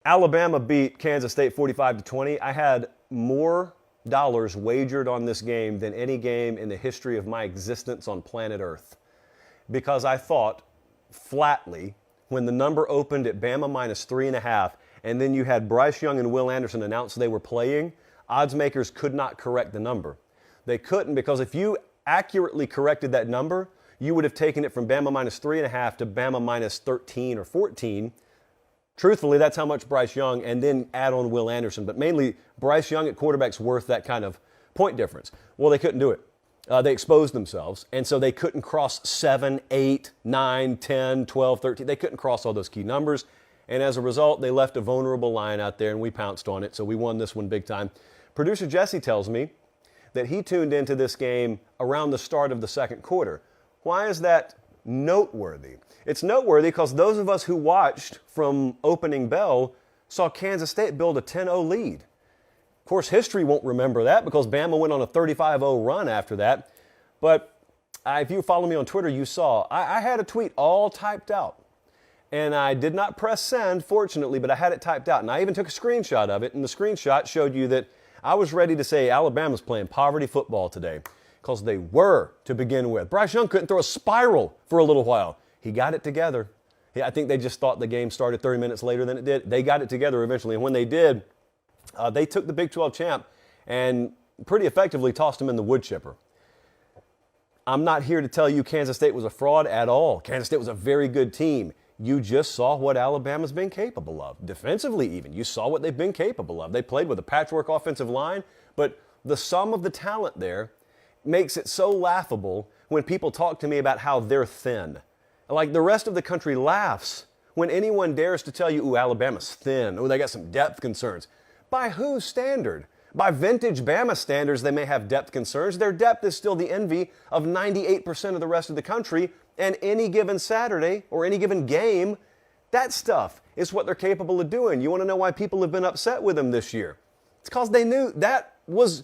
Alabama beat Kansas State 45-20. I had more dollars wagered on this game than any game in the history of my existence on planet Earth, because I thought flatly when the number opened at Bama minus 3.5, and then you had Bryce Young and Will Anderson announce they were playing, odds makers could not correct the number. They couldn't, because if you accurately corrected that number, you would have taken it from Bama minus 3.5 to Bama minus 13 or 14. Truthfully, that's how much Bryce Young, and then add on Will Anderson. But mainly, Bryce Young at quarterback's worth that kind of point difference. Well, they couldn't do it. They exposed themselves, and so they couldn't cross 7, 8, 9, 10, 12, 13. They couldn't cross all those key numbers, and as a result, they left a vulnerable line out there, and we pounced on it, so we won this one big time. Producer Jesse tells me that he tuned into this game around the start of the second quarter. Why is that noteworthy? It's noteworthy because those of us who watched from opening bell saw Kansas State build a 10-0 lead. Of course, history won't remember that because Bama went on a 35-0 run after that. But if you follow me on Twitter, you saw I had a tweet all typed out. And I did not press send, fortunately, but I had it typed out. And I even took a screenshot of it, and the screenshot showed you that I was ready to say Alabama's playing poverty football today, because they were to begin with. Bryce Young couldn't throw a spiral for a little while. He got it together. I think they just thought the game started 30 minutes later than it did. They got it together eventually, and when they did, they took the Big 12 champ and pretty effectively tossed him in the wood chipper. I'm not here to tell you Kansas State was a fraud at all. Kansas State was a very good team. You just saw what Alabama's been capable of. Defensively even, you saw what they've been capable of. They played with a patchwork offensive line, but the sum of the talent there makes it so laughable when people talk to me about how they're thin. Like the rest of the country laughs when anyone dares to tell you, ooh, Alabama's thin. Oh, they got some depth concerns. By whose standard? By vintage Bama standards, they may have depth concerns. Their depth is still the envy of 98% of the rest of the country, and any given Saturday or any given game, that stuff is what they're capable of doing. You want to know why people have been upset with them this year? It's because they knew that was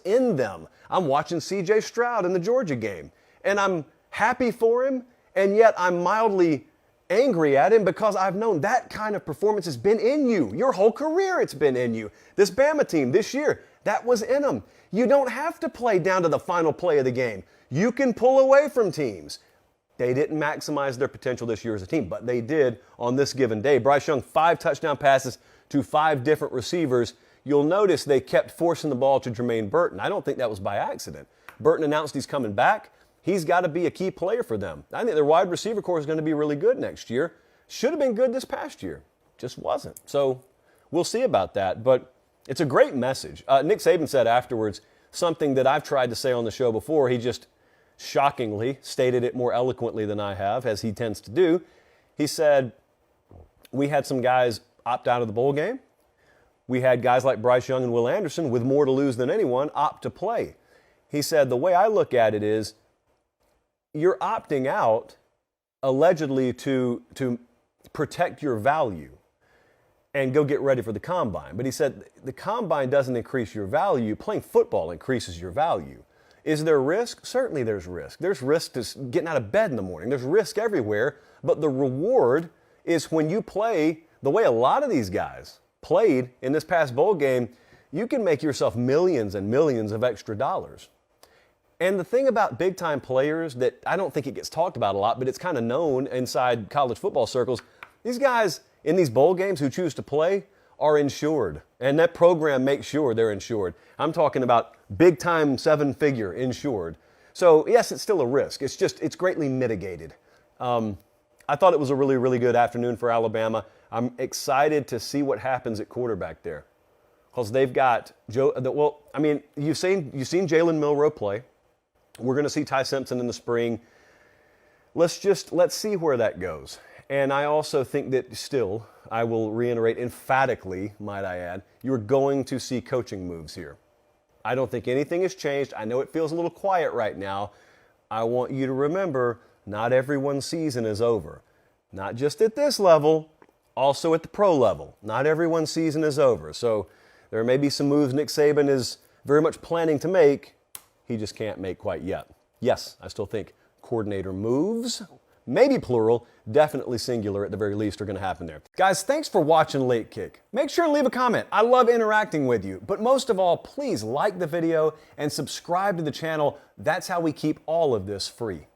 in them. I'm watching C.J. Stroud in the Georgia game, and I'm happy for him, and yet I'm mildly angry at him because I've known that kind of performance has been in you. Your whole career it's been in you. This Bama team this year, that was in them. You don't have to play down to the final play of the game. You can pull away from teams. They didn't maximize their potential this year as a team, but they did on this given day. Bryce Young, 5 touchdown passes to 5 different receivers. You'll notice they kept forcing the ball to Jermaine Burton. I don't think that was by accident. Burton announced he's coming back. He's got to be a key player for them. I think their wide receiver core is going to be really good next year. Should have been good this past year. Just wasn't. So we'll see about that. But it's a great message. Nick Saban said afterwards something that I've tried to say on the show before. He just shockingly stated it more eloquently than I have, as he tends to do. He said, we had some guys opt out of the bowl game. We had guys like Bryce Young and Will Anderson with more to lose than anyone opt to play. He said, the way I look at it is, you're opting out allegedly to protect your value and go get ready for the combine. But he said the combine doesn't increase your value. Playing football increases your value. Is there risk? Certainly there's risk. There's risk to getting out of bed in the morning. There's risk everywhere. But the reward is when you play the way a lot of these guys played in this past bowl game, you can make yourself millions and millions of extra dollars. And the thing about big-time players that I don't think it gets talked about a lot, but it's kind of known inside college football circles, these guys in these bowl games who choose to play are insured. And that program makes sure they're insured. I'm talking about big-time 7-figure insured. So, yes, it's still a risk. It's greatly mitigated. I thought it was a really, really good afternoon for Alabama. I'm excited to see what happens at quarterback there. Because they've got you've seen Jalen Milroe play. We're going to see Ty Simpson in the spring. Let's see where that goes. And I also think that still, I will reiterate emphatically, might I add, you're going to see coaching moves here. I don't think anything has changed. I know it feels a little quiet right now. I want you to remember, not everyone's season is over. Not just at this level, also at the pro level. Not everyone's season is over. So there may be some moves Nick Saban is very much planning to make. He just can't make quite yet. Yes, I still think coordinator moves maybe plural, definitely singular at the very least, are going to happen there. Guys, thanks for watching Late Kick. Make sure and leave a comment. I love interacting with you. But most of all, please like the video and subscribe to the channel. That's how we keep all of this free.